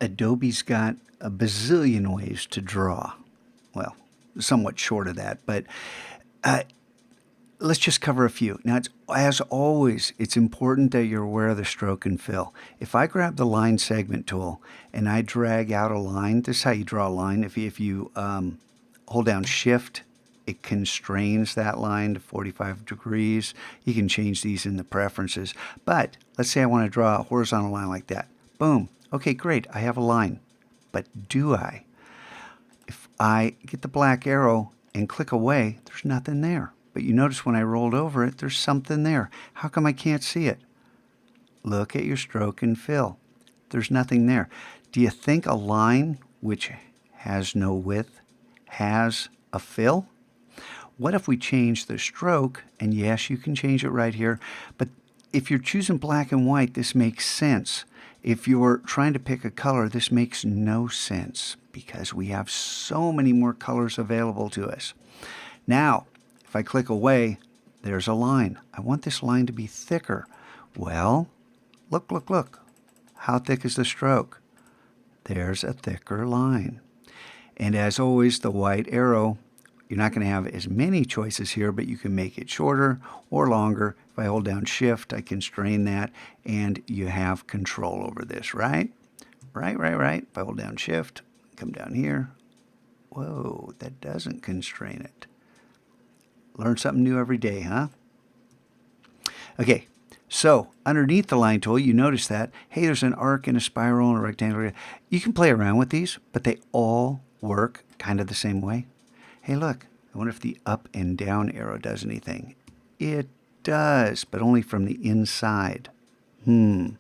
Adobe's got a bazillion ways to draw. Well, somewhat short of that, but uh, let's just cover a few. Now, as always, it's important that you're aware of the stroke and fill. If I grab the line segment tool and I drag out a line, this is how you draw a line. If you hold down Shift, it constrains that line to 45 degrees. You can change these in the preferences. But let's say I want to draw a horizontal line like that. Boom. Okay, great. I have a line. But do I? If I get the black arrow and click away, there's nothing there. But you notice when I rolled over it, there's something there. How come I can't see it? Look at your stroke and fill. There's nothing there. Do you think a line which has no width has a fill? What if we change the stroke? And yes, you can change it right here. But if you're choosing black and white, this makes sense. If you're trying to pick a color, this makes no sense because we have so many more colors available to us. Now, if I click away, there's a line. I want this line to be thicker. Well, look, look, look. How thick is the stroke? There's a thicker line. And as always, the white arrow, you're not going to have as many choices here, but you can make it shorter or longer. If I hold down Shift, I constrain that, and you have control over this, right? Right. If I hold down Shift, come down here. Whoa, that doesn't constrain it. Learn something new every day, huh? Okay, so underneath the line tool, you notice that, hey, there's an arc and a spiral and a rectangle. You can play around with these, but they all work kind of the same way. Hey, look, I wonder if the up and down arrow does anything. It does, but only from the inside. Wonder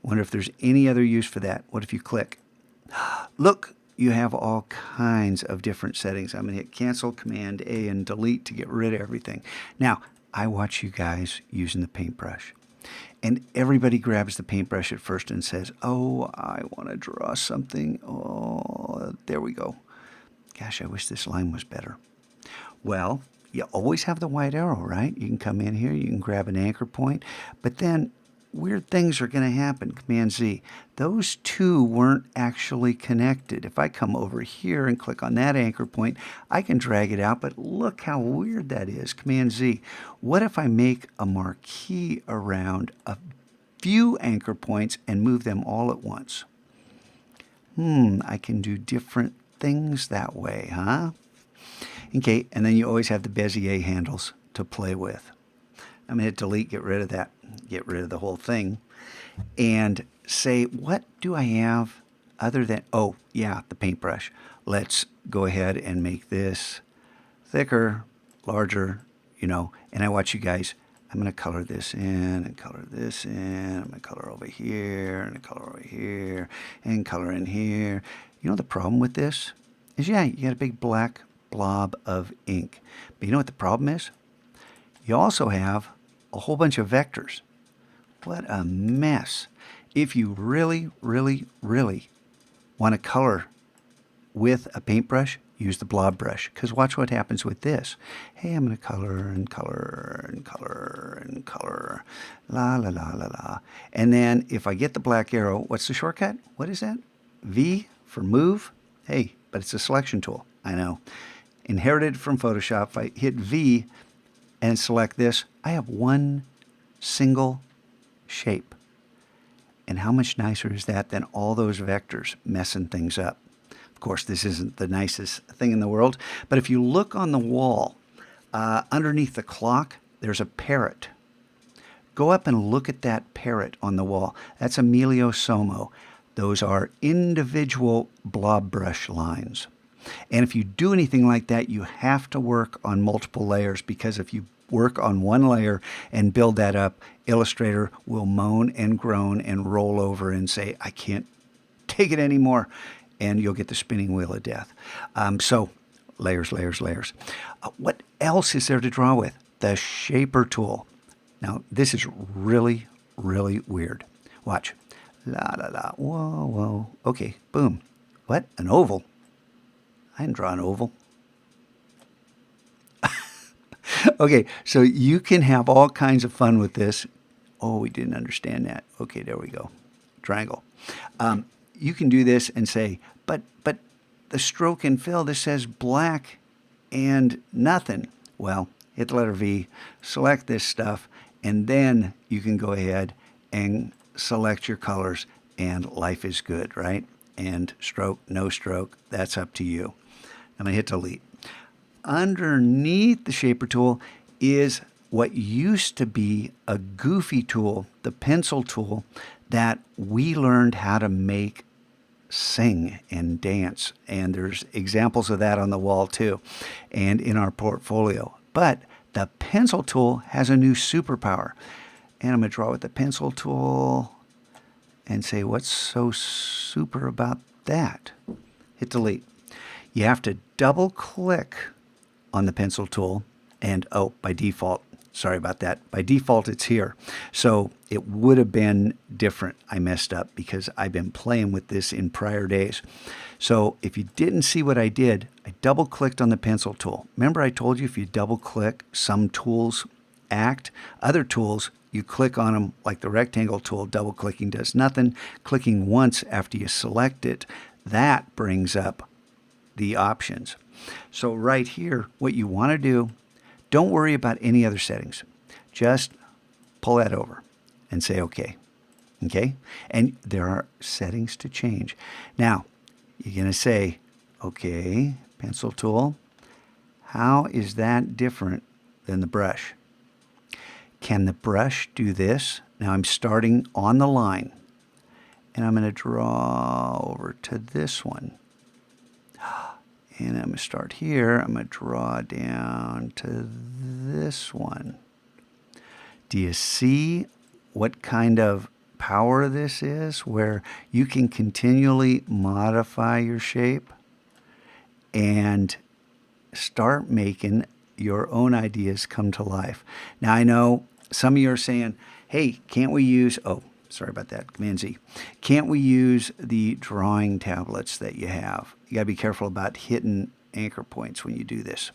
if there's any other use for that. What if you click? Look, you have all kinds of different settings. I'm going to hit Cancel, Command A, and Delete to get rid of everything. Now, I watch you guys using the paintbrush. And everybody grabs the paintbrush at first and says, oh, I want to draw something. Oh, there we go. Gosh, I wish this line was better. Well, you always have the white arrow, right? You can come in here, you can grab an anchor point, but then weird things are going to happen. Command Z. Those two weren't actually connected. If I come over here and click on that anchor point, I can drag it out, but look how weird that is. Command Z. What if I make a marquee around a few anchor points and move them all at once? I can do different things that way, huh? Okay, and then you always have the Bezier handles to play with. I'm going to hit Delete, get rid of that, get rid of the whole thing, and say, what do I have other than, oh, yeah, the paintbrush. Let's go ahead and make this thicker, larger, and I watch you guys. I'm going to color this in and color this in. I'm going to color over here and color over here and color in here. You know the problem with this is, yeah, you got a big black blob of ink. But you know what the problem is? You also have a whole bunch of vectors. What a mess. If you really, really, really want to color with a paintbrush, use the blob brush. Because watch what happens with this. Hey, I'm going to color and color and color and color. La, la, la, la, la. And then if I get the black arrow, what's the shortcut? What is that? V for move. Hey, but it's a selection tool. I know. Inherited from Photoshop. If I hit V and select this, I have one single shape. And how much nicer is that than all those vectors messing things up? Of course, this isn't the nicest thing in the world, but if you look on the wall, underneath the clock, there's a parrot. Go up and look at that parrot on the wall. That's Emilio Somo. Those are individual blob brush lines. And if you do anything like that, you have to work on multiple layers, because if you work on one layer and build that up, Illustrator will moan and groan and roll over and say, I can't take it anymore, and you'll get the spinning wheel of death. So layers, layers, layers. What else is there to draw with? The shaper tool. Now, this is really, really weird. Watch. La, la, la. Whoa, whoa. Okay, boom. What? An oval? I didn't draw an oval. Okay, so you can have all kinds of fun with this. Oh, we didn't understand that. Okay, there we go. Triangle. you can do this and say, but the stroke and fill, this says black and nothing. Well, hit the letter V, select this stuff, and then you can go ahead and select your colors, and life is good, right? And stroke, no stroke, that's up to you. I'm going to hit delete. Underneath the shaper tool is what used to be a goofy tool, the pencil tool, that we learned how to make sing and dance. And there's examples of that on the wall too, and in our portfolio. But the pencil tool has a new superpower. And I'm going to draw with the pencil tool and say, what's so super about that? Hit delete. You have to double click on the pencil tool, and by default, sorry about that. By default, it's here. So it would have been different. I messed up because I've been playing with this in prior days. So if you didn't see what I did, I double clicked on the pencil tool. Remember I told you if you double click, some tools act. Other tools, you click on them like the rectangle tool, double clicking does nothing. Clicking once after you select it, that brings up the options. So right here, what you want to do, don't worry about any other settings. Just pull that over and say OK. Okay? And there are settings to change. Now, you're going to say, OK, pencil tool, how is that different than the brush? Can the brush do this? Now I'm starting on the line, and I'm going to draw over to this one. And I'm going to start here. I'm going to draw down to this one. Do you see what kind of power this is, where you can continually modify your shape and start making your own ideas come to life? Now, I know some of you are saying, hey, can't we use, sorry about that, Command Z. Can't we use the drawing tablets that you have? You got to be careful about hitting anchor points when you do this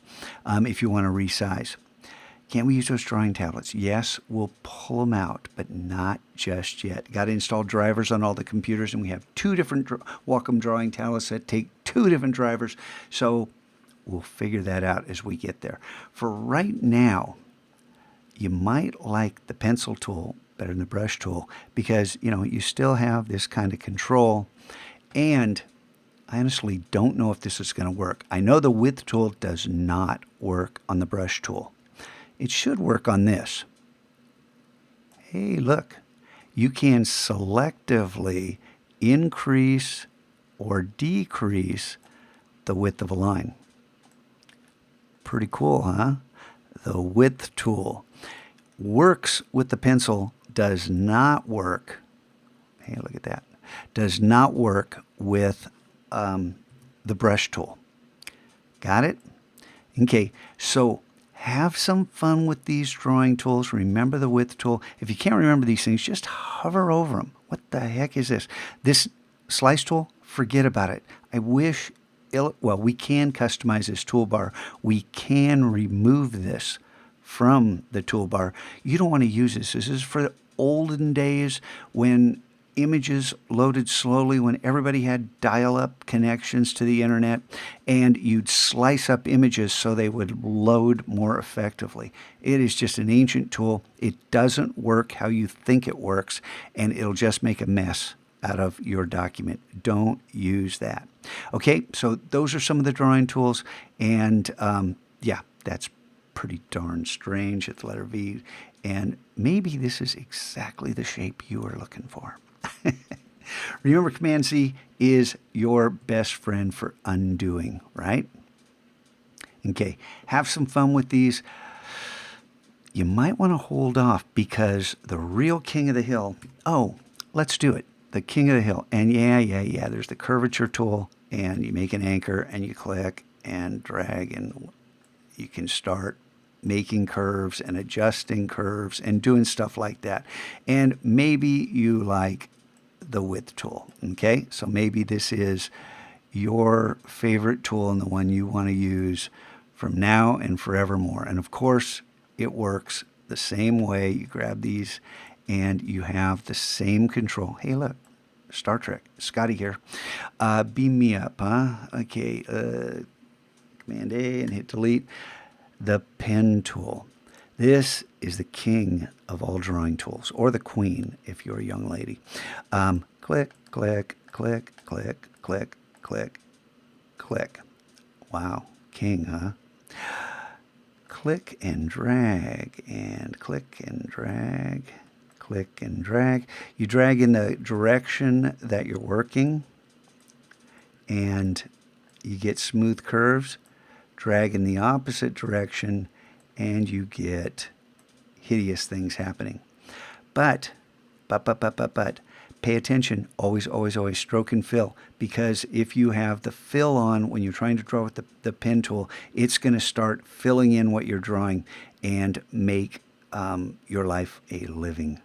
if you want to resize. Can't we use those drawing tablets? Yes, we'll pull them out, but not just yet. Got to install drivers on all the computers, and we have two different Wacom drawing tablets that take two different drivers. So we'll figure that out as we get there. For right now, you might like the pencil tool better than the brush tool because, you still have this kind of control, and I honestly don't know if this is going to work. I know the width tool does not work on the brush tool. It should work on this. Hey, look, you can selectively increase or decrease the width of a line. Pretty cool, huh? The width tool works with the pencil, does not work. Hey, look at that. Does not work with the brush tool. Got it? Okay, so have some fun with these drawing tools. Remember the width tool. If you can't remember these things, just hover over them. What the heck is this? This slice tool, forget about it. I wish, we can customize this toolbar. We can remove this from the toolbar. You don't want to use this. This is for the olden days when images loaded slowly, when everybody had dial-up connections to the internet, and you'd slice up images so they would load more effectively. It is just an ancient tool. It doesn't work how you think it works, and it'll just make a mess out of your document. Don't use that. Okay, so those are some of the drawing tools, and yeah, that's pretty darn strange. Hit the letter V, and maybe this is exactly the shape you were looking for. Remember, Command Z is your best friend for undoing, right? Okay, have some fun with these. You might want to hold off because the real king of the hill, let's do it. The king of the hill. And yeah, there's the curvature tool, and you make an anchor and you click and drag, and you can start making curves and adjusting curves and doing stuff like that. And maybe you like the width tool. Okay, so maybe this is your favorite tool and the one you want to use from now and forevermore. And of course, it works the same way. You grab these and you have the same control. Hey, look, Star Trek. Scotty here. Beam me up, huh? Okay. Command A and hit delete. The pen tool. This is the king of all drawing tools, or the queen if you're a young lady. Click, click, click, click, click, click, click. Wow, king, huh? Click and drag, and click and drag, click and drag. You drag in the direction that you're working, and you get smooth curves. Drag in the opposite direction, and you get hideous things happening. But, pay attention. Always, always, always stroke and fill. Because if you have the fill on when you're trying to draw with the pen tool, it's going to start filling in what you're drawing and make your life a living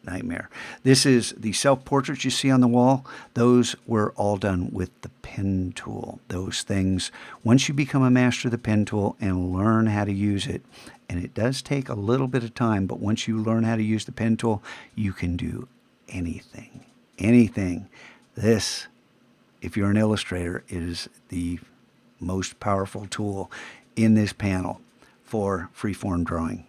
nightmare. This is the self-portraits you see on the wall. Those were all done with the pen tool. Those things, once you become a master of the pen tool and learn how to use it, and it does take a little bit of time, but once you learn how to use the pen tool, you can do anything. Anything. This, if you're an illustrator, is the most powerful tool in this panel for freeform drawing.